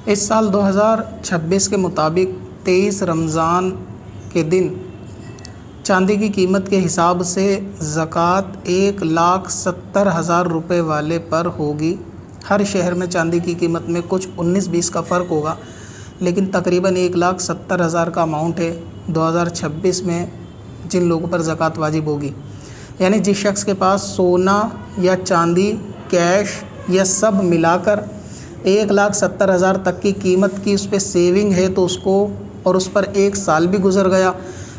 इस साल 2026 के मुताबिक 23 रमज़ान के दिन चांदी की कीमत के हिसाब से ज़कात 1,70,000 रुपये वाले पर होगी। हर शहर में चांदी की कीमत में कुछ 19-20 का फ़र्क होगा, लेकिन तकरीबन 1,70,000 का अमाउंट है 2026 में जिन लोगों पर ज़कात वाजिब होगी। यानी जिस शख्स के पास सोना या चांदी, कैश या सब मिलाकर 1,70,000 तक की कीमत की उस पर सेविंग है तो उसको, और उस पर 1 साल भी गुजर गया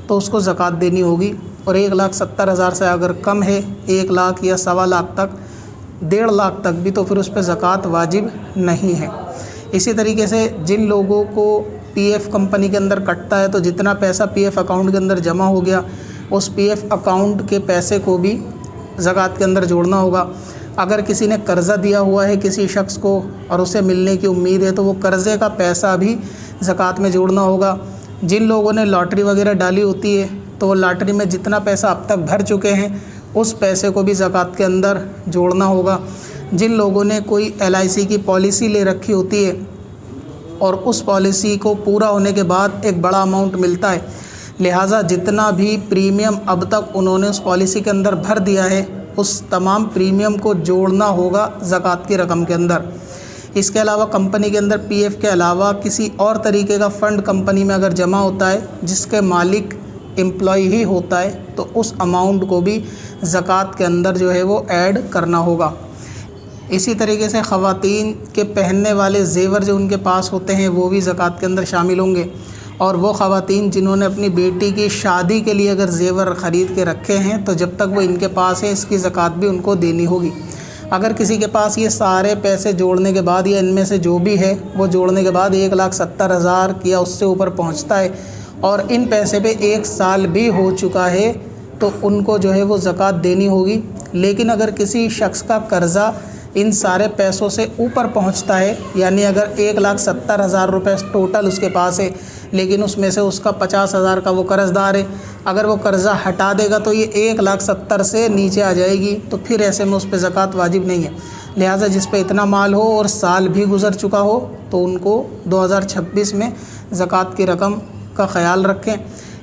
तो उसको ज़कात देनी होगी। और 1,70,000 से अगर कम है, 1 लाख या 1.25 लाख तक, 1.5 लाख तक भी, तो फिर उस पर ज़कात वाजिब नहीं है। इसी तरीके से जिन लोगों को पीएफ कंपनी के अंदर कटता है तो जितना पैसा पीएफ अकाउंट के अंदर जमा हो गया उस पीएफ अकाउंट के पैसे को भी ज़कात के अंदर जोड़ना होगा। अगर किसी ने कर्ज़ा दिया हुआ है किसी शख्स को और उसे मिलने की उम्मीद है तो वो कर्ज़े का पैसा भी ज़कात में जोड़ना होगा। जिन लोगों ने लॉटरी वगैरह डाली होती है तो वो लॉटरी में जितना पैसा अब तक भर चुके हैं उस पैसे को भी ज़कात के अंदर जोड़ना होगा। जिन लोगों ने कोई LIC की पॉलिसी ले रखी होती है और उस पॉलिसी को पूरा होने के बाद एक बड़ा अमाउंट मिलता है, लिहाजा जितना भी प्रीमियम अब तक उन्होंने उस पॉलिसी के अंदर भर दिया है उस तमाम प्रीमियम को जोड़ना होगा ज़कात की रकम के अंदर। इसके अलावा कंपनी के अंदर पीएफ के अलावा किसी और तरीके का फ़ंड कंपनी में अगर जमा होता है जिसके मालिक एम्प्लॉय ही होता है तो उस अमाउंट को भी ज़कात के अंदर जो है वो ऐड करना होगा। इसी तरीके से ख़वातीन के पहनने वाले ज़ेवर जो उनके पास होते हैं वो भी ज़कात के अंदर शामिल होंगे। और वो ख़वातीन जिन्होंने अपनी बेटी की शादी के लिए अगर ज़ेवर ख़रीद के रखे हैं तो जब तक वो इनके पास है इसकी ज़कात भी उनको देनी होगी। अगर किसी के पास ये सारे पैसे जोड़ने के बाद या इनमें से जो भी है वो जोड़ने के बाद 1,70,000 या उससे ऊपर पहुंचता है और इन पैसे पे 1 साल भी हो चुका है तो उनको जो है वो ज़कात देनी होगी। लेकिन अगर किसी शख्स का कर्ज़ा इन सारे पैसों से ऊपर पहुंचता है, यानी अगर 1,70,000 रुपये टोटल उसके पास है लेकिन उसमें से उसका 50,000 का वो कर्ज़दार है, अगर वो कर्ज़ा हटा देगा तो ये 1,70,000 से नीचे आ जाएगी, तो फिर ऐसे में उस पर ज़कात वाजिब नहीं है। लिहाजा जिस पे इतना माल हो और साल भी गुज़र चुका हो तो उनको 2026 में ज़कात की रकम का ख़याल रखें।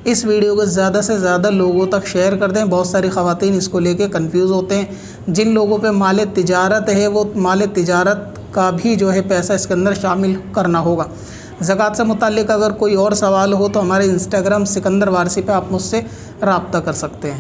इस वीडियो को ज़्यादा से ज़्यादा लोगों तक शेयर कर दें। बहुत सारी ख़वातीन इसको लेके कंफ्यूज होते हैं। जिन लोगों पे माल तिजारत है वो माल तिजारत का भी जो है पैसा इसके अंदर शामिल करना होगा। ज़कात से मुताल्लिक़ अगर कोई और सवाल हो तो हमारे इंस्टाग्राम सिकंदर वारसी पे आप मुझसे रब्ता कर सकते हैं।